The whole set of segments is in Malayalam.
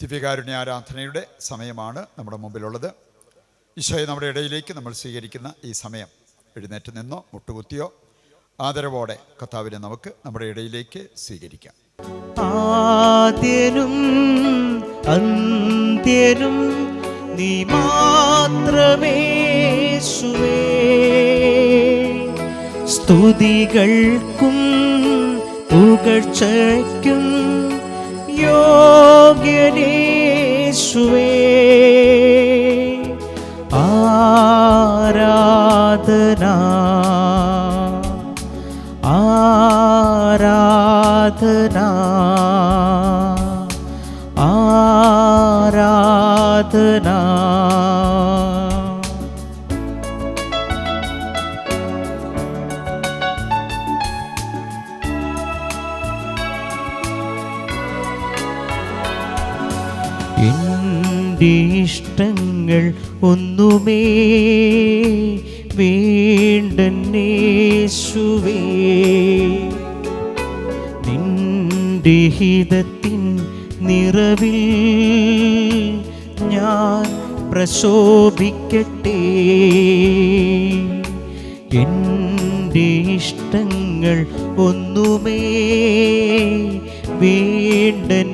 ദിവ്യകാരുണ്യ ആരാധനയുടെ സമയമാണ് നമ്മുടെ മുമ്പിലുള്ളത്. ഈശോയെ നമ്മുടെ ഇടയിലേക്ക് നമ്മൾ സ്വീകരിക്കുന്ന ഈ സമയം എഴുന്നേറ്റ് നിന്നോ മുട്ടുകുത്തിയോ ആദരവോടെ കർത്താവിനെ നമുക്ക് നമ്മുടെ ഇടയിലേക്ക് സ്വീകരിക്കാം. ആദ്യനും അന്ത്യനും നീ മാത്രമേശുവേ, സ്തുതികൾക്കും പുകഴ്ചയ്ക്കും യോഗ്യനേശുവേ. ആരാധന ആരാധന ആരാധന. എൻ്റെ ഇഷ്ടങ്ങൾ ഒന്നുമേ വേണ്ടന്നേശുവേ, നിന്റെ ഹിതത്തിൻ നിറവിൽ ഞാൻ പ്രശോഭിക്കട്ടെ. എൻ്റെ ഇഷ്ടങ്ങൾ ഒന്നുമേ വേണ്ടന്നേശുവേ,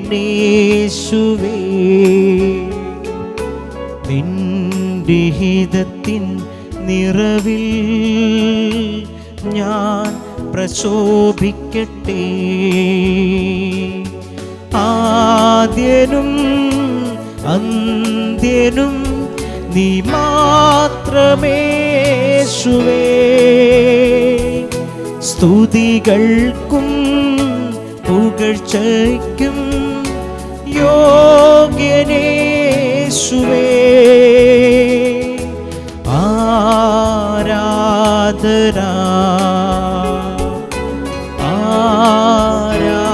നിന്റെ ഹിതത്തിൻ നിറവിൽ ഞാൻ പ്രശോഭിക്കട്ടെ. ആദ്യനും അന്ത്യനും നീ മാത്രമേശുവേ, സ്തുതികൾക്കും പുകഴ്ചയ്ക്കും യോഗ്യനേശുവേ. ആരാധന ആരാധന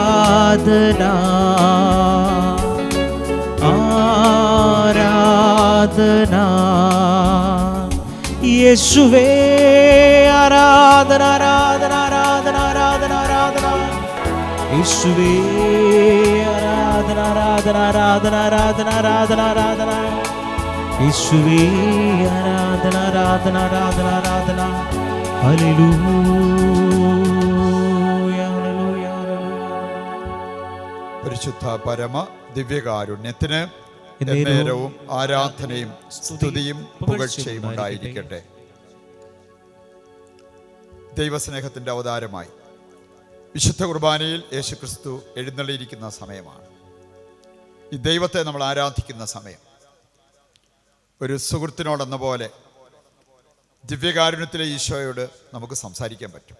ആരാധന യേശുവേ. ആരാധന ആരാധന ആരാധന ആരാധന ആരാധന യേശുവേ. ആരാധന ആരാധന ആരാധന ആരാധന ആരാധന ആരാധന യേശുവേ. ആരാധന ആരാധന ആരാധന ആരാധന. Hallelujah hallelujah hallelujah. പരിശുദ്ധ പരമ ദിവ്യകാരുണ്യത്തിന് നേരവും ആരാധനയും സ്തുതിയും പുകഴ്ചയും ഉണ്ടായിരിക്കട്ടെ. ദൈവസ്നേഹത്തിൻ്റെ അവതാരമായി വിശുദ്ധ കുർബാനയിൽ യേശുക്രിസ്തു എഴുന്നള്ളിയിരിക്കുന്ന സമയമാണ്. ഈ ദൈവത്തെ നമ്മൾ ആരാധിക്കുന്ന സമയം. ഒരു സുഹൃത്തിനോടെന്ന പോലെ ദിവ്യകാരുണ്യത്തിലെ ഈശോയോട് നമുക്ക് സംസാരിക്കാൻ പറ്റും.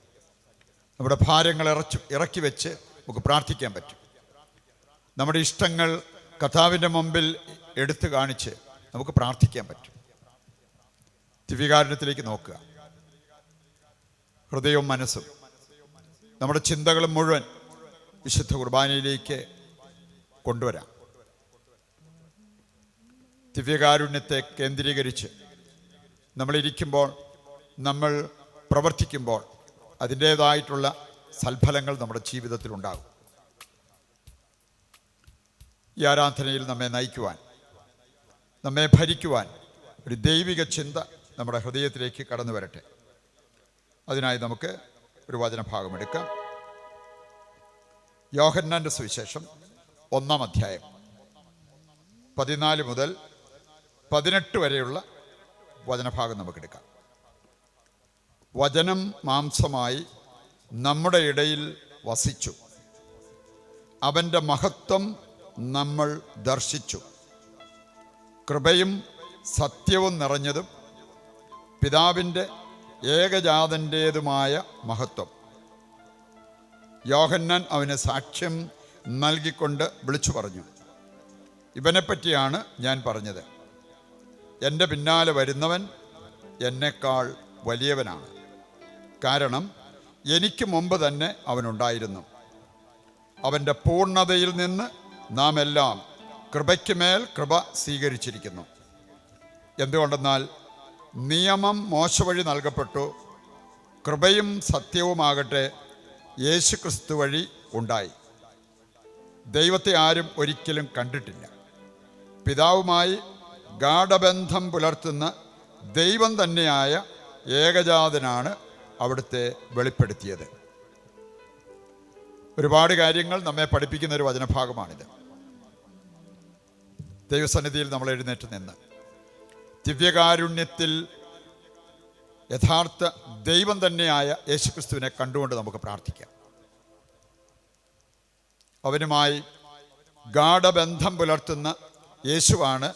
നമ്മുടെ ഭാരങ്ങൾ ഇറക്കി വെച്ച് നമുക്ക് പ്രാർത്ഥിക്കാൻ പറ്റും. നമ്മുടെ ഇഷ്ടങ്ങൾ കർത്താവിൻ്റെ മുമ്പിൽ എടുത്തു കാണിച്ച് നമുക്ക് പ്രാർത്ഥിക്കാൻ പറ്റും. ദിവ്യകാരുണ്യത്തിലേക്ക് നോക്കുക. ഹൃദയവും മനസ്സും നമ്മുടെ ചിന്തകളും മുഴുവൻ വിശുദ്ധ കുർബാനയിലേക്ക് കൊണ്ടുവരാം. ദിവ്യകാരുണ്യത്തെ കേന്ദ്രീകരിച്ച് നമ്മളിരിക്കുമ്പോൾ, നമ്മൾ പ്രവർത്തിക്കുമ്പോൾ അതിൻ്റേതായിട്ടുള്ള സൽഫലങ്ങൾ നമ്മുടെ ജീവിതത്തിലുണ്ടാകും. ഈ ആരാധനയിൽ നമ്മെ നയിക്കുവാൻ, നമ്മെ ഭരിക്കുവാൻ ഒരു ദൈവിക ചിന്ത നമ്മുടെ ഹൃദയത്തിലേക്ക് കടന്നു വരട്ടെ. അതിനായി നമുക്ക് ഒരു വചനഭാഗം എടുക്കാം. യോഹന്നാൻ്റെ സുവിശേഷം 1-ാം അധ്യായം 14 മുതൽ 18 വരെയുള്ള വചനഭാഗം നമുക്കെടുക്കാം. വചനം മാംസമായി നമ്മുടെ ഇടയിൽ വസിച്ചു, അവൻ്റെ മഹത്വം നമ്മൾ ദർശിച്ചു. കൃപയും സത്യവും നിറഞ്ഞതും പിതാവിൻ്റെ ഏകജാതൻ്റേതുമായ മഹത്വം. യോഹന്നാൻ അവന് സാക്ഷ്യം നൽകിക്കൊണ്ട് വിളിച്ചു പറഞ്ഞു, ഇവനെപ്പറ്റിയാണ് ഞാൻ പറഞ്ഞത്. എൻ്റെ പിന്നാലെ വരുന്നവൻ എന്നെക്കാൾ വലിയവനാണ്, കാരണം എനിക്ക് മുമ്പ് തന്നെ അവനുണ്ടായിരുന്നു. അവൻ്റെ പൂർണ്ണതയിൽ നിന്ന് നാം എല്ലാം കൃപയ്ക്ക് മേൽ കൃപ സ്വീകരിച്ചിരിക്കുന്നു. എന്തുകൊണ്ടെന്നാൽ നിയമം മോശ വഴി നൽകപ്പെട്ടു, കൃപയും സത്യവുമാകട്ടെ യേശുക്രിസ്തു വഴി ഉണ്ടായി. ദൈവത്തെ ആരും ഒരിക്കലും കണ്ടിട്ടില്ല. പിതാവുമായി ഗാഢബന്ധം പുലർത്തുന്ന ദൈവം തന്നെയായ ഏകജാതനാണ് അവിടുത്തെ വെളിപ്പെടുത്തിയത്. ഒരുപാട് കാര്യങ്ങൾ നമ്മെ പഠിപ്പിക്കുന്ന ഒരു വചനഭാഗമാണിത്. ദൈവസന്നിധിയിൽ നമ്മൾ എഴുന്നേറ്റ് നിന്ന് ദിവ്യകാരുണ്യത്തിൽ യഥാർത്ഥ ദൈവം തന്നെയായ യേശുക്രിസ്തുവിനെ കണ്ടുകൊണ്ട് നമുക്ക് പ്രാർത്ഥിക്കാം. അവനുമായി ഗാഢബന്ധം പുലർത്തുന്ന യേശുവാണ്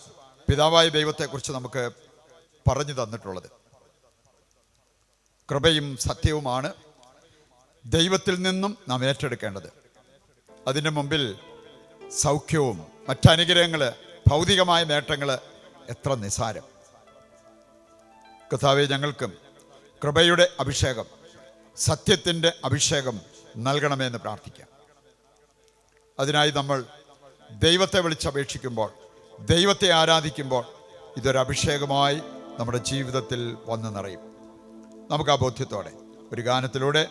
പിതാവായ ദൈവത്തെക്കുറിച്ച് നമുക്ക് പറഞ്ഞു തന്നിട്ടുള്ളത്. കൃപയും സത്യവുമാണ് ദൈവത്തിൽ നിന്നും നാം ഏറ്റെടുക്കേണ്ടത്. അതിൻ്റെ മുമ്പിൽ സൗഖ്യവും മറ്റനുഗ്രഹങ്ങൾ, ഭൗതികമായ നേട്ടങ്ങൾ എത്ര നിസ്സാരം. കർത്താവേ, ഞങ്ങൾക്കും കൃപയുടെ അഭിഷേകം, സത്യത്തിൻ്റെ അഭിഷേകം നൽകണമെന്ന് പ്രാർത്ഥിക്കാം. അതിനായി നമ്മൾ ദൈവത്തെ വിളിച്ചപേക്ഷിക്കുമ്പോൾ, ദൈവത്തെ ആരാധിക്കുമ്പോൾ ഇതൊരു അഭിഷേകമായി നമ്മുടെ ജീവിതത്തിൽ വന്നു നിറയും. നമുക്ക് ആ ബോധ്യത്തോടെ ഒരു ഗാനത്തിലൂടെ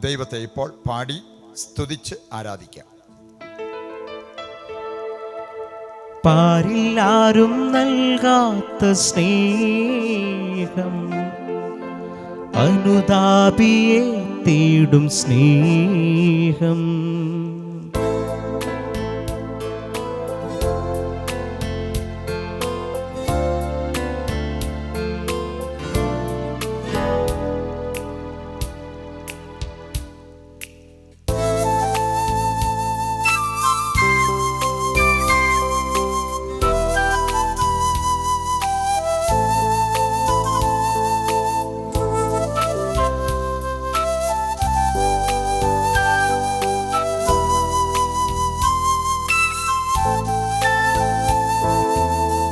ദൈവത്തെ ഇപ്പോൾ പാടി സ്തുതിച്ച് ആരാധിക്കാം. പാരില്ലാരും നൽകാത്ത സ്നേഹം, അനുതാപിയെ തേടും സ്നേഹം.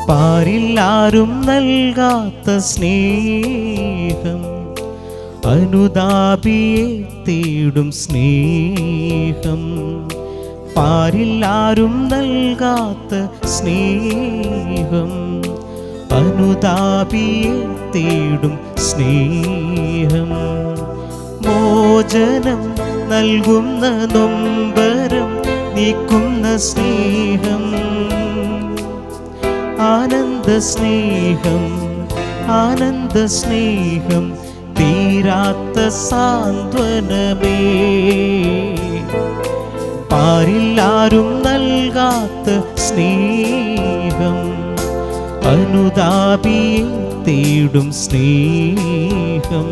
പാരില്ലാരും നൽകാത്ത സ്നേഹം, അനുതാപിയെ തേടും സ്നേഹം. പാരില്ലാരും നൽകാത്ത സ്നേഹം, അനുതാപിയെ തേടും സ്നേഹം. മോചനം നൽകുന്ന നൊമ്പരം നീക്കുന്ന സ്നേഹം, ആനന്ദ സ്നേഹം, ആനന്ദ സ്നേഹം, തീരാത്ത സാന്ത്വനമേ. പാരില്ലാരും നൽകാത്ത സ്നേഹം, അനുതാപിയെ തേടും സ്നേഹം.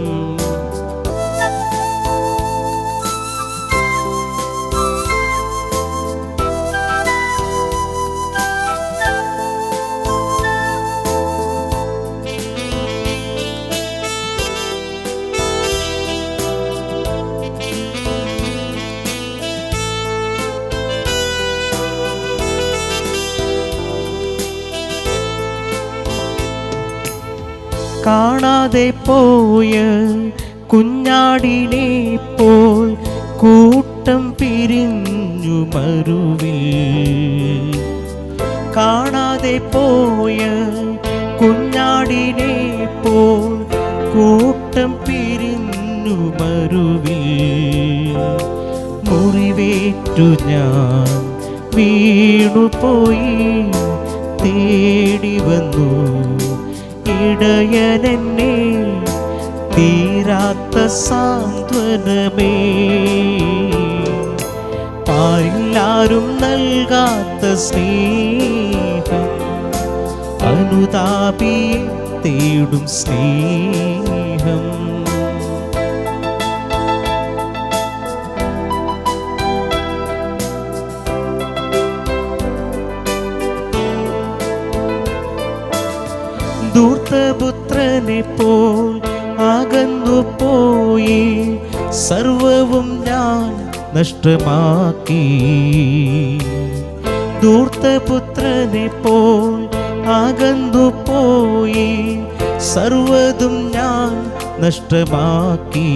കാണാതെ പോയ കുഞ്ഞാടിനെ പോൽ കൂട്ടം പിരിഞ്ഞു മരുവിൽ. കാണാതെ പോയ കുഞ്ഞാടിനെ പോൽ കൂട്ടം പിരിഞ്ഞു മരുവിൽ. മുറിവേറ്റു ഞാൻ വീണുപോയി, തേടി വന്നു ഇടയനെന്നെ, തീരാത്ത സാന്ത്വനമേ. പാരില്ലാരും നൽകാത്ത സ്നേഹം, അനുതാപിയെ തേടും സ്നേഹം. ധൂർത്തപുത്രനെ പോൽ അകന്നു പോയി, സർവവും ഞാൻ നഷ്ടമാക്കി. ധൂർത്തപുത്രനെ പോൽ അകന്നു പോയി, സർവതും ഞാൻ നഷ്ടമാക്കി.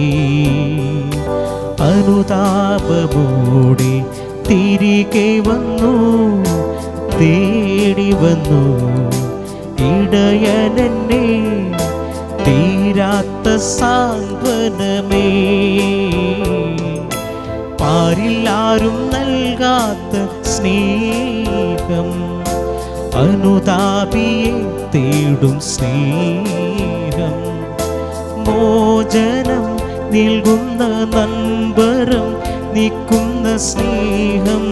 അനുതാപമോടെ തിരികെ വന്നു, തേടി വന്നു ഇടയനെന്നെ, തീരാത്ത സാന്ത്വനമേ. പാരില്ലാരും നൽകാത്ത സ്നേഹം, അനുതാപിയെ തേടും സ്നേഹം, മോചനം നൽകുന്ന നൻപരം നിൽക്കുന്ന സ്നേഹം,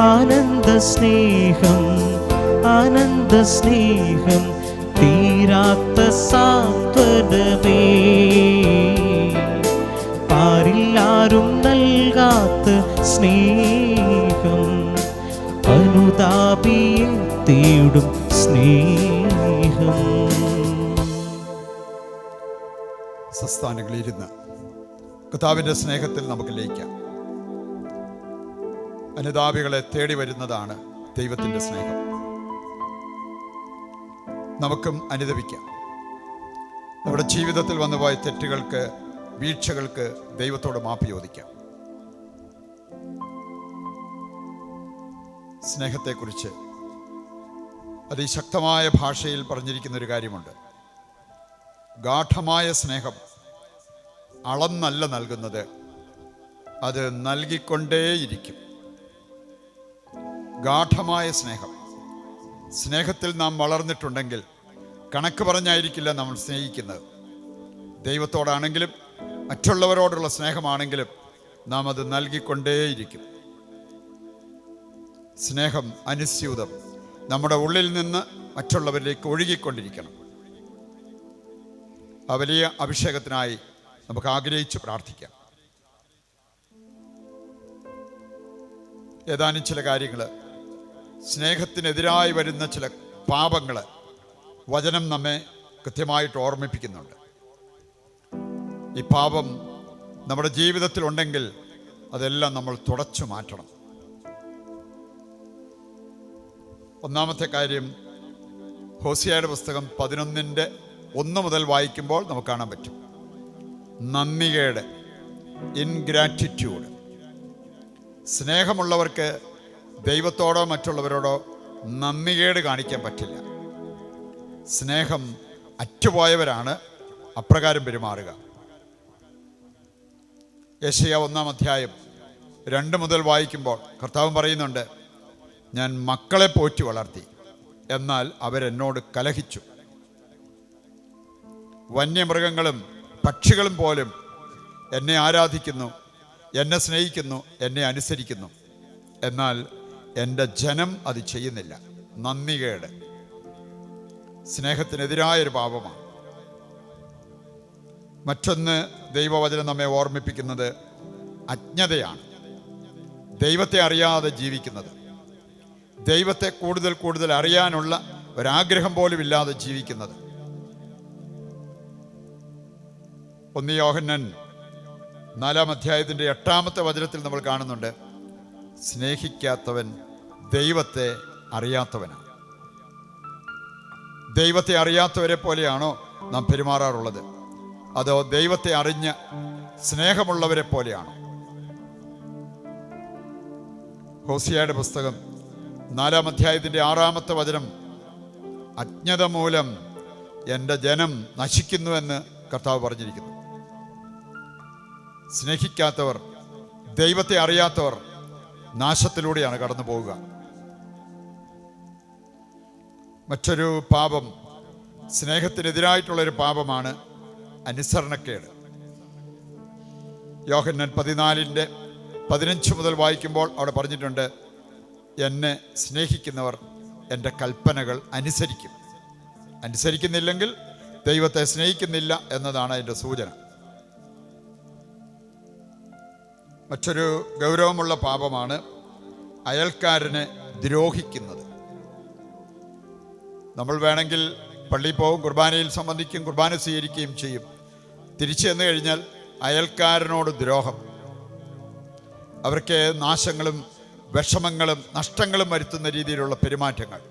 ആനന്ദ സ്നേഹം, ആനന്ദ സ്നേഹം, തീരാത്ത സാന്ത്വനമേ, ആരില്ലാരും നൽകാത്ത സ്നേഹം, അനുതാപിയെ തേടും സ്നേഹം. സ്വസ്ഥാനങ്ങളിലിരുന്ന് കർത്താവിൻ്റെ സ്നേഹത്തിൽ നമുക്ക് ലയിക്കാം. അനുതാപികളെ തേടി വരുന്നതാണ് ദൈവത്തിൻ്റെ സ്നേഹം. നമുക്കും അനുദപിക്കാം. നമ്മുടെ ജീവിതത്തിൽ വന്നുപോയ തെറ്റുകൾക്ക്, വീഴ്ചകൾക്ക് ദൈവത്തോട് മാപ്പ് ചോദിക്കാം. സ്നേഹത്തെക്കുറിച്ച് അതിശക്തമായ ഭാഷയിൽ പറഞ്ഞിരിക്കുന്ന ഒരു കാര്യമുണ്ട്. ഗാഠമായ സ്നേഹം അളന്നല്ല നൽകുന്നത്, അത് നൽകിക്കൊണ്ടേയിരിക്കും. ഗാഠമായ സ്നേഹം. സ്നേഹത്തിൽ നാം വളർന്നിട്ടുണ്ടെങ്കിൽ കണക്ക് പറഞ്ഞായിരിക്കില്ല നമ്മൾ സ്നേഹിക്കുന്നത്. ദൈവത്തോടാണെങ്കിലും മറ്റുള്ളവരോടുള്ള സ്നേഹമാണെങ്കിലും നാം അത് നൽകിക്കൊണ്ടേയിരിക്കും. സ്നേഹം അനുസ്യൂതം നമ്മുടെ ഉള്ളിൽ നിന്ന് മറ്റുള്ളവരിലേക്ക് ഒഴുകിക്കൊണ്ടിരിക്കണം. ആ വലിയ അഭിഷേകത്തിനായി നമുക്ക് ആഗ്രഹിച്ച് പ്രാർത്ഥിക്കാം. ഏതാനും ചില കാര്യങ്ങൾ, സ്നേഹത്തിനെതിരായി വരുന്ന ചില പാപങ്ങൾ വചനം നമ്മെ കൃത്യമായിട്ട് ഓർമ്മിപ്പിക്കുന്നുണ്ട്. ഈ പാപം നമ്മുടെ ജീവിതത്തിലുണ്ടെങ്കിൽ അതെല്ലാം നമ്മൾ തുടച്ചു മാറ്റണം. ഒന്നാമത്തെ കാര്യം, ഹോസിയയുടെ പുസ്തകം 11:1 മുതൽ വായിക്കുമ്പോൾ നമുക്ക് കാണാൻ പറ്റും. നന്ദികേട്, ഇൻഗ്രാറ്റിറ്റ്യൂഡ്. സ്നേഹമുള്ളവർക്ക് ദൈവത്തോടോ മറ്റുള്ളവരോടോ നന്ദികേട് കാണിക്കാൻ പറ്റില്ല. സ്നേഹം അറ്റുപോയവരാണ് അപ്രകാരം പെരുമാറുക. യെശയ്യാ 1-2 മുതൽ വായിക്കുമ്പോൾ കർത്താവ് പറയുന്നുണ്ട്, ഞാൻ മക്കളെ പോറ്റി വളർത്തി, എന്നാൽ അവരെന്നോട് കലഹിച്ചു. വന്യമൃഗങ്ങളും പക്ഷികളും പോലും എന്നെ ആരാധിക്കുന്നു, എന്നെ സ്നേഹിക്കുന്നു, എന്നെ അനുസരിക്കുന്നു, എന്നാൽ എൻ്റെ ജനം അത് ചെയ്യുന്നില്ല. നന്ദികേട് സ്നേഹത്തിനെതിരായൊരു പാപമാണ്. മറ്റൊന്ന് ദൈവവചനം നമ്മെ ഓർമ്മിപ്പിക്കുന്നത് അജ്ഞതയാണ്. ദൈവത്തെ അറിയാതെ ജീവിക്കുന്നത്, ദൈവത്തെ കൂടുതൽ കൂടുതൽ അറിയാനുള്ള ഒരാഗ്രഹം പോലും ഇല്ലാതെ ജീവിക്കുന്നത്. 1 യോഹന്നാൻ 4:8 നമ്മൾ കാണുന്നുണ്ട്, സ്നേഹിക്കാത്തവൻ ദൈവത്തെ അറിയാത്തവനാണ്. ദൈവത്തെ അറിയാത്തവരെ പോലെയാണോ നാം പെരുമാറാറുള്ളത്? അതോ ദൈവത്തെ അറിഞ്ഞ സ്നേഹമുള്ളവരെ പോലെയാണോ? ഹോസിയയുടെ പുസ്തകം 4:6 അജ്ഞത മൂലം എൻ്റെ ജനം നശിക്കുന്നുവെന്ന് കർത്താവ് പറഞ്ഞിരിക്കുന്നു. സ്നേഹിക്കാത്തവർ, ദൈവത്തെ അറിയാത്തവർ നാശത്തിലൂടെയാണ് കടന്നു പോവുക. മറ്റൊരു പാപം, സ്നേഹത്തിനെതിരായിട്ടുള്ളൊരു പാപമാണ് അനുസരണക്കേട്. യോഹന്നാൻ 14:15 മുതൽ വായിക്കുമ്പോൾ അവിടെ പറഞ്ഞിട്ടുണ്ട്, എന്നെ സ്നേഹിക്കുന്നവർ എൻ്റെ കൽപ്പനകൾ അനുസരിക്കും. അനുസരിക്കുന്നില്ലെങ്കിൽ ദൈവത്തെ സ്നേഹിക്കുന്നില്ല എന്നതാണ് അതിൻ്റെ സൂചന. മറ്റൊരു ഗൗരവമുള്ള പാപമാണ് അയൽക്കാരനെ ദ്രോഹിക്കുന്നത്. നമ്മൾ വേണമെങ്കിൽ പള്ളിയിൽ പോകും, കുർബാനയിൽ സംബന്ധിക്കും, കുർബാന സ്വീകരിക്കുകയും ചെയ്യും. തിരിച്ചു ചെന്ന് കഴിഞ്ഞാൽ അയൽക്കാരനോട് ദ്രോഹം, അവർക്ക് നാശങ്ങളും വിഷമങ്ങളും നഷ്ടങ്ങളും വരുത്തുന്ന രീതിയിലുള്ള പെരുമാറ്റങ്ങൾ.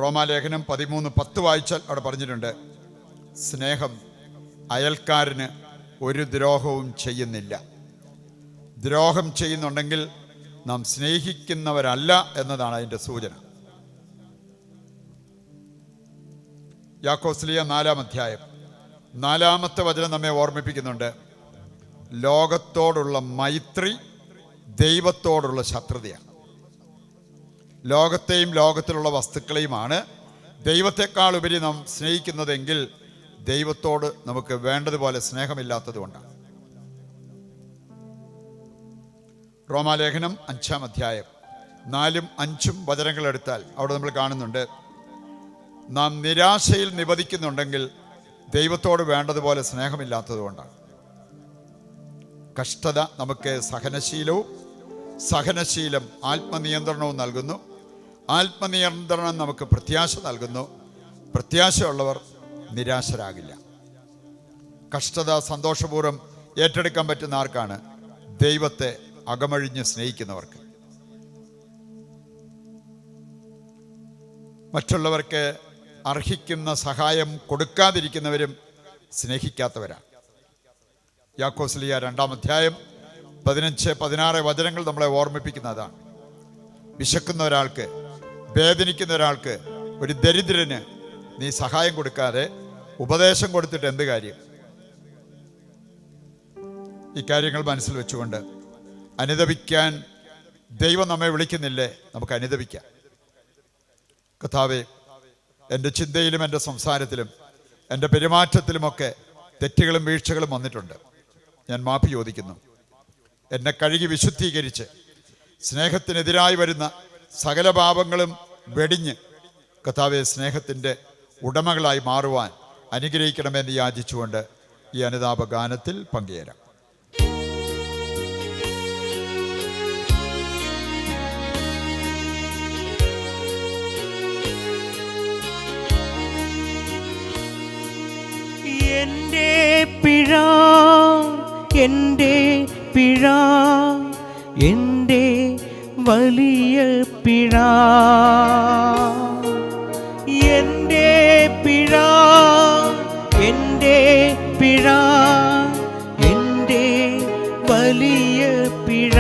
റോമാലേഖനം 13:10 വായിച്ചാൽ അവിടെ പറഞ്ഞിട്ടുണ്ട്, സ്നേഹം അയൽക്കാരന് ഒരു ദ്രോഹവും ചെയ്യുന്നില്ല. ദ്രോഹം ചെയ്യുന്നുണ്ടെങ്കിൽ നാം സ്നേഹിക്കുന്നവരല്ല എന്നതാണ് അതിൻ്റെ സൂചന. യാക്കോസ്ലിയ 4:4 നമ്മെ ഓർമ്മിപ്പിക്കുന്നുണ്ട്, ലോകത്തോടുള്ള മൈത്രി ദൈവത്തോടുള്ള ശത്രുതയാണ്. ലോകത്തെയും ലോകത്തിലുള്ള വസ്തുക്കളെയുമാണ് ദൈവത്തെക്കാൾ ഉപരി നാം സ്നേഹിക്കുന്നതെങ്കിൽ ദൈവത്തോട് നമുക്ക് വേണ്ടതുപോലെ സ്നേഹമില്ലാത്തത് കൊണ്ടാണ്. റോമാലേഖനം 5-ാം അധ്യായം 4-5 വചനങ്ങൾ എടുത്താൽ അവിടെ നമ്മൾ കാണുന്നുണ്ട്, നാം നിരാശയിൽ നിബദിക്കുന്നുണ്ടെങ്കിൽ ദൈവത്തോട് വേണ്ടതുപോലെ സ്നേഹമില്ലാത്തത് കൊണ്ടാണ്. കഷ്ടത നമുക്ക് സഹനശീലം ആത്മനിയന്ത്രണവും നൽകുന്നു. ആത്മനിയന്ത്രണം നമുക്ക് പ്രത്യാശ നൽകുന്നു. പ്രത്യാശയുള്ളവർ നിരാശരാകില്ല. കഷ്ടത സന്തോഷപൂർവ്വം ഏറ്റെടുക്കാൻ പറ്റുന്ന ആർക്കാണ്? ദൈവത്തെ അകമഴിഞ്ഞ് സ്നേഹിക്കുന്നവർക്ക്. മറ്റുള്ളവർക്ക് അർഹിക്കുന്ന സഹായം കൊടുക്കാതിരിക്കുന്നവരും സ്നേഹിക്കാത്തവരാണ്. യാക്കോസ്ലിയ 2-ാം അധ്യായം 15-16 വചനങ്ങൾ നമ്മളെ ഓർമ്മിപ്പിക്കുന്നതാണ്. വിശക്കുന്ന ഒരാൾക്ക്, വേദനിക്കുന്ന ഒരാൾക്ക്, ഒരു ദരിദ്രന് നീ സഹായം കൊടുക്കാതെ ഉപദേശം കൊടുത്തിട്ട് എന്ത് കാര്യം? ഇക്കാര്യങ്ങൾ മനസ്സിൽ വെച്ചുകൊണ്ട് അനുതപിക്കാൻ ദൈവം നമ്മെ വിളിക്കുന്നില്ലേ? നമുക്ക് അനുതപിക്കാം. കർത്താവേ, എൻ്റെ ചിന്തയിലും എൻ്റെ സംസാരത്തിലും എൻ്റെ പെരുമാറ്റത്തിലുമൊക്കെ തെറ്റുകളും വീഴ്ചകളും വന്നിട്ടുണ്ട്. ഞാൻ മാപ്പ് ചോദിക്കുന്നു. എന്നെ കഴുകി വിശുദ്ധീകരിച്ച് സ്നേഹത്തിനെതിരായി വരുന്ന സകല പാപങ്ങളും വെടിഞ്ഞ് കർത്താവേ സ്നേഹത്തിൻ്റെ ഉടമകളായി മാറുവാൻ അനുഗ്രഹിക്കണമെന്ന് യാചിച്ചുകൊണ്ട് ഈ അനുതാപ ഗാനത്തിൽ പങ്കുചേരാം. എൻ്റെ പിഴ, എൻ്റെ പിഴ, എൻ്റെ വലിയ പിഴ, എൻ്റെ പിഴ, എൻ്റെ പിഴ, എൻ്റെ വലിയ പിഴ,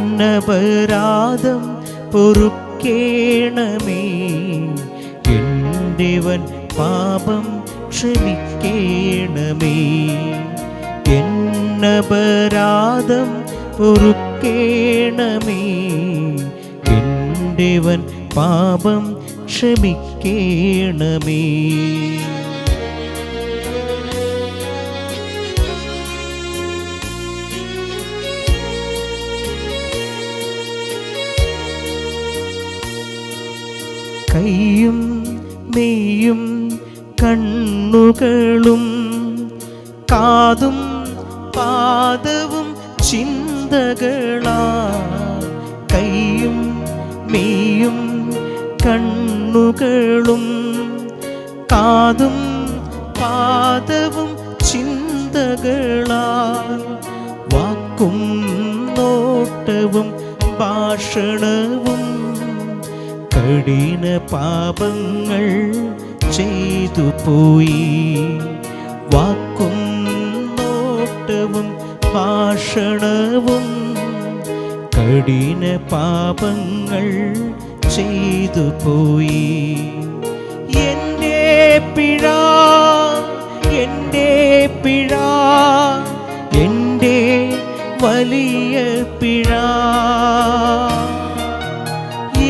എന്നപരാധം പൊറുക്കേണമേ, ദേവൻ പാപം ക്ഷമിക്കേണമേ, എന്നപരാധം പൊറുക്കേണമേ, ദേവൻ പാപം ക്ഷമിക്കേണമേ. കൈയും മെയ്യും കണ്ണുകളും കാതും പാദവും ചിന്തകളാ, കൈയും മെയ്യും കണ്ണുകളും കാതും പാദവും ചിന്തകളാ, വാക്കും നോട്ടവും ഭാഷണവും കഠിന പാപങ്ങൾ ചെയ്തു പോയി, വാക്കും നോട്ടവും ഭാഷണവും കഠിന പാപങ്ങൾ ചെയ്തു പോയി. എൻ്റെ പിഴ, എൻ്റെ പിഴ, എൻ്റെ വലിയ പിഴ,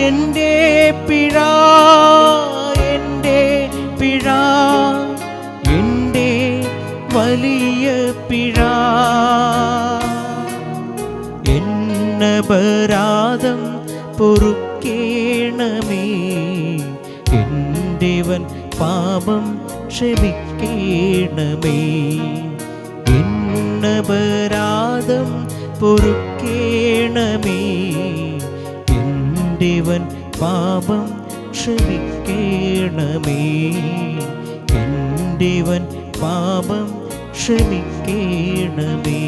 എൻ്റെ പിഴ, എൻ്റെ പിഴ, എൻ്റെ വലിയ പിഴ, എന്നപരാധം പൊറുക്കേണമേ, എൻ്റെവൻ പാപം ക്ഷമിക്കേണമേ, എന്നപരാധം പൊറുക്കേണമേ, ദേവൻ പാപം ക്ഷമിക്കേണമേ, ദേവൻ പാപം ക്ഷമിക്കേണമേ,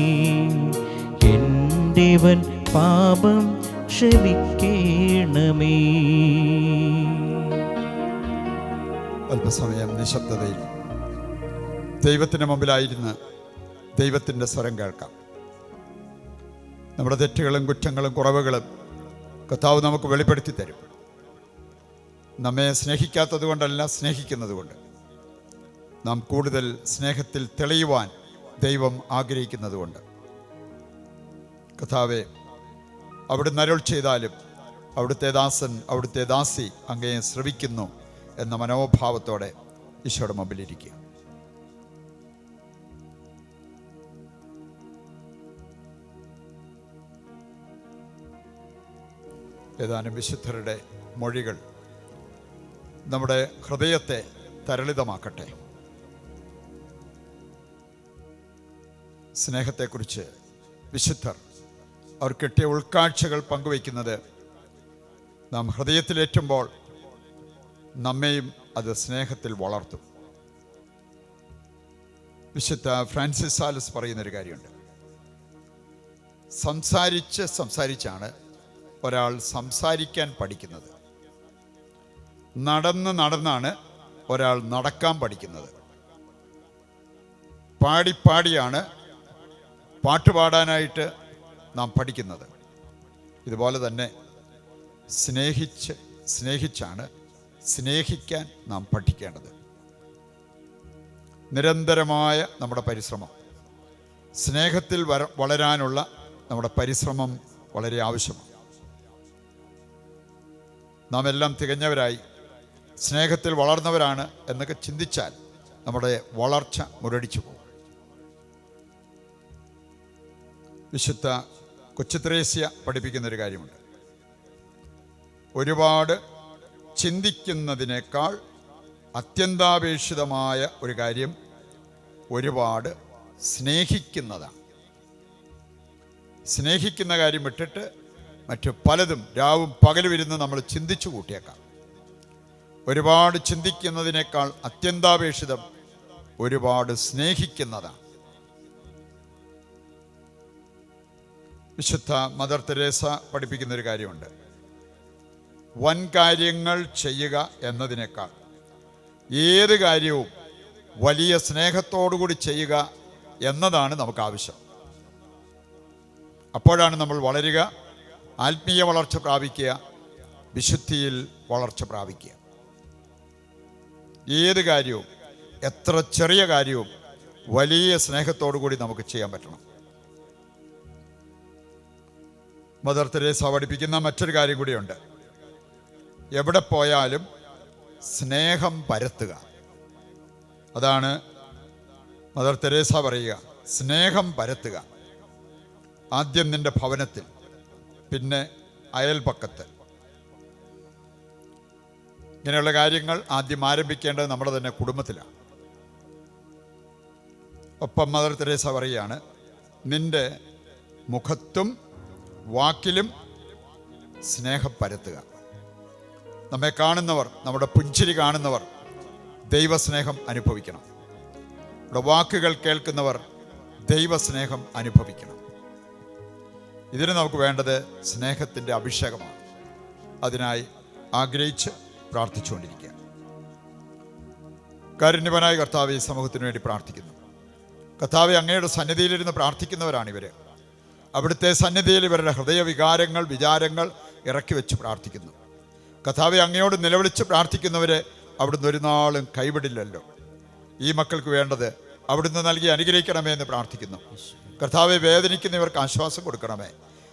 ദേവൻ പാപം ക്ഷമിക്കേണമേ. അല്പസമയം നിശബ്ദതയിൽ ദൈവത്തിന് മുമ്പിലായിരുന്ന് ദൈവത്തിൻ്റെ സ്വരം കേൾക്കാം. നമ്മുടെ തെറ്റുകളും കുറ്റങ്ങളും കുറവുകളും കർത്താവ് നമുക്ക് വെളിപ്പെടുത്തി തരും. നമ്മെ സ്നേഹിക്കാത്തത് കൊണ്ടല്ല, സ്നേഹിക്കുന്നത് കൊണ്ട്. നാം കൂടുതൽ സ്നേഹത്തിൽ തെളിയുവാൻ ദൈവം ആഗ്രഹിക്കുന്നത് കൊണ്ട്. കർത്താവേ, അവിടുന്ന് അരുൾ ചെയ്താലും അവിടുത്തെ ദാസൻ അവിടുത്തെ ദാസി അങ്ങയെ ശ്രവിക്കുന്നു എന്ന മനോഭാവത്തോടെ ഈശോയുടെ മുമ്പിലിരിക്കുക. ഏതാനും വിശുദ്ധരുടെ മൊഴികൾ നമ്മുടെ ഹൃദയത്തെ തരളിതമാക്കട്ടെ. സ്നേഹത്തെക്കുറിച്ച് വിശുദ്ധർ അവർ കിട്ടിയ ഉൾക്കാഴ്ചകൾ പങ്കുവയ്ക്കുന്നത് നാം ഹൃദയത്തിലേറ്റുമ്പോൾ നമ്മെയും അത് സ്നേഹത്തിൽ വളർത്തും. വിശുദ്ധ ഫ്രാൻസിസ് സാലസ് പറയുന്നൊരു കാര്യമുണ്ട്. സംസാരിച്ചാണ് ഒരാൾ സംസാരിക്കാൻ പഠിക്കുന്നത്. നടന്നാണ് ഒരാൾ നടക്കാൻ പഠിക്കുന്നത്. പാടിയാണ് പാട്ടുപാടാനായിട്ട് നാം പഠിക്കുന്നത്. ഇതുപോലെ തന്നെ സ്നേഹിച്ചാണ് സ്നേഹിക്കാൻ നാം പഠിക്കേണ്ടത്. നിരന്തരമായ നമ്മുടെ പരിശ്രമം, സ്നേഹത്തിൽ വളരാനുള്ള നമ്മുടെ പരിശ്രമം വളരെ ആവശ്യമാണ്. നാം എല്ലാം തികഞ്ഞവരായി സ്നേഹത്തിൽ വളർന്നവരാണ് എന്നൊക്കെ ചിന്തിച്ചാൽ നമ്മുടെ വളർച്ച മുരടിച്ചു പോകും. വിശുദ്ധ കൊച്ചുത്രേസ്യ പഠിപ്പിക്കുന്നൊരു കാര്യമുണ്ട്. ഒരുപാട് ചിന്തിക്കുന്നതിനേക്കാൾ അത്യന്താപേക്ഷിതമായ ഒരു കാര്യം ഒരുപാട് സ്നേഹിക്കുന്നതാണ്. സ്നേഹിക്കുന്ന കാര്യം വിട്ടിട്ട് മറ്റു പലതും രാവും പകലും ഇരുന്ന് നമ്മൾ ചിന്തിച്ചു കൂട്ടിയേക്കാം. ഒരുപാട് ചിന്തിക്കുന്നതിനേക്കാൾ അത്യന്താപേക്ഷിതം ഒരുപാട് സ്നേഹിക്കുന്നതാണ്. വിശുദ്ധ മദർ തെരേസ പഠിപ്പിക്കുന്നൊരു കാര്യമുണ്ട്. വൻ കാര്യങ്ങൾ ചെയ്യുക എന്നതിനേക്കാൾ ഏത് കാര്യവും വലിയ സ്നേഹത്തോടുകൂടി ചെയ്യുക എന്നതാണ് നമുക്ക് ആവശ്യം. അപ്പോഴാണ് നമ്മൾ വളരുക, ആത്മീയ വളർച്ച പ്രാപിക്കുക, വിശുദ്ധിയിൽ വളർച്ച പ്രാപിക്കുക. ഏത് കാര്യവും, എത്ര ചെറിയ കാര്യവും വലിയ സ്നേഹത്തോടു കൂടി നമുക്ക് ചെയ്യാൻ പറ്റണം. മദർ തെരേസ പഠിപ്പിക്കുന്ന മറ്റൊരു കാര്യം കൂടിയുണ്ട്. എവിടെ പോയാലും സ്നേഹം പരത്തുക. അതാണ് മദർ തെരേസ പറയുക, സ്നേഹം പരത്തുക. ആദ്യം നിന്റെ ഭവനത്തിൽ, പിന്നെ അയൽപക്കത്ത്. ഇങ്ങനെയുള്ള കാര്യങ്ങൾ ആദ്യം ആരംഭിക്കേണ്ടത് നമ്മുടെ തന്നെ കുടുംബത്തിലാണ്. ഒപ്പം മദർ തെരേസ പറയുകയാണ്, നിന്റെ മുഖത്തും വാക്കിലും സ്നേഹം പരത്തുക. നമ്മെ കാണുന്നവർ, നമ്മുടെ പുഞ്ചിരി കാണുന്നവർ ദൈവസ്നേഹം അനുഭവിക്കണം. നമ്മുടെ വാക്കുകൾ കേൾക്കുന്നവർ ദൈവസ്നേഹം അനുഭവിക്കണം. ഇതിന് നമുക്ക് വേണ്ടത് സ്നേഹത്തിൻ്റെ അഭിഷേകമാണ്. അതിനായി ആഗ്രഹിച്ച് പ്രാർത്ഥിച്ചുകൊണ്ടിരിക്കുക. കാരുണ്യവാനായ കർത്താവേ, ഈ സമൂഹത്തിന് വേണ്ടി പ്രാർത്ഥിക്കുന്നു. കർത്താവേ, അങ്ങയുടെ സന്നിധിയിലിരുന്ന് പ്രാർത്ഥിക്കുന്നവരാണിവർ. അവിടുത്തെ സന്നിധിയിൽ ഇവരുടെ ഹൃദയവികാരങ്ങൾ, വിചാരങ്ങൾ ഇറക്കി വെച്ച് പ്രാർത്ഥിക്കുന്നു. കർത്താവേ, അങ്ങയോട് നിലവിളിച്ച് പ്രാർത്ഥിക്കുന്നവരെ അവിടുന്ന് ഒരു നാളും കൈവിടില്ലല്ലോ. ഈ മക്കൾക്ക് വേണ്ടത് അവിടുന്ന് നൽകി അനുഗ്രഹിക്കണമേ എന്ന് പ്രാർത്ഥിക്കുന്നു. കർത്താവെ, വേദനിക്കുന്നവർക്ക് ആശ്വാസം കൊടുക്കണമേ.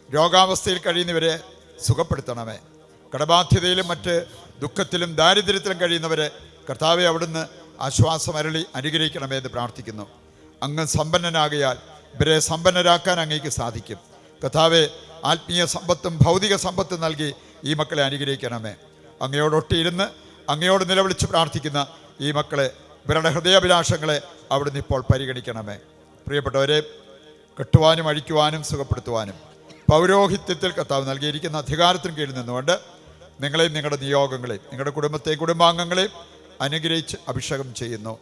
രോഗാവസ്ഥയിൽ കഴിയുന്നവരെ സുഖപ്പെടുത്തണമേ. കടബാധ്യതയിലും മറ്റ് ദുഃഖത്തിലും ദാരിദ്ര്യത്തിലും കഴിയുന്നവരെ കർത്താവെ അവിടുന്ന് ആശ്വാസമരളി അനുഗ്രഹിക്കണമേ എന്ന് പ്രാർത്ഥിക്കുന്നു. അങ്ങ് സമ്പന്നനാകിയാൽ ഇവരെ സമ്പന്നരാക്കാൻ അങ്ങേക്ക് സാധിക്കും. കർത്താവെ, ആത്മീയ സമ്പത്തും ഭൗതിക സമ്പത്തും നൽകി ഈ മക്കളെ അനുഗ്രഹിക്കണമേ. അങ്ങയോടൊട്ടിയിരുന്ന് അങ്ങയോട് നിലവിളിച്ച് പ്രാർത്ഥിക്കുന്ന ഈ മക്കളെ, ഇവരുടെ ഹൃദയാഭിലാഷങ്ങളെ അവിടുന്ന് ഇപ്പോൾ പരിഗണിക്കണമേ. പ്രിയപ്പെട്ടവരെ, കെട്ടുവാനും അഴിക്കുവാനും സുഖപ്പെടുത്തുവാനും പൗരോഹിത്യത്തിൽ കർത്താവ് നൽകിയിരിക്കുന്ന അധികാരത്തിന് കീഴിൽ നിന്നുകൊണ്ട് നിങ്ങളെയും നിങ്ങളുടെ നിയോഗങ്ങളെയും നിങ്ങളുടെ കുടുംബത്തെയും കുടുംബാംഗങ്ങളെയും അനുഗ്രഹിച്ച് അഭിഷേകം ചെയ്യുന്നു.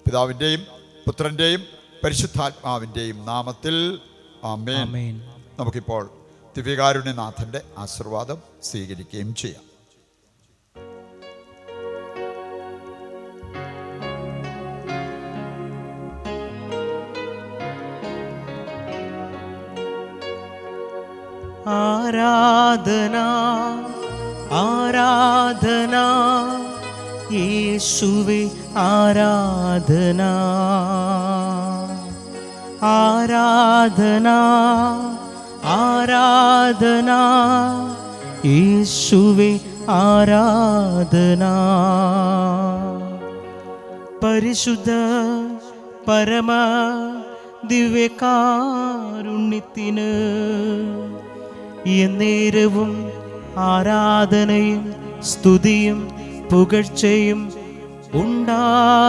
പിതാവിൻ്റെയും പുത്രൻ്റെയും പരിശുദ്ധാത്മാവിൻ്റെയും നാമത്തിൽ ആമേൻ. നമുക്കിപ്പോൾ ദിവ്യകാരുണ്യനാഥൻ്റെ ആശീർവാദം സ്വീകരിക്കുകയും ചെയ്യാം. ആരാധന ആരാധന യേശുവേ ആരാധന ആരാധന ആരാധന യേശുവേ ആരാധന. പരിശുദ്ധ പരമ ദിവ്യകാരുണ്യത്തിന് എന്നേരവും ആരാധനയും സ്തുതിയും പുകഴ്ചയും ഉണ്ടായിരിക്കട്ടെ.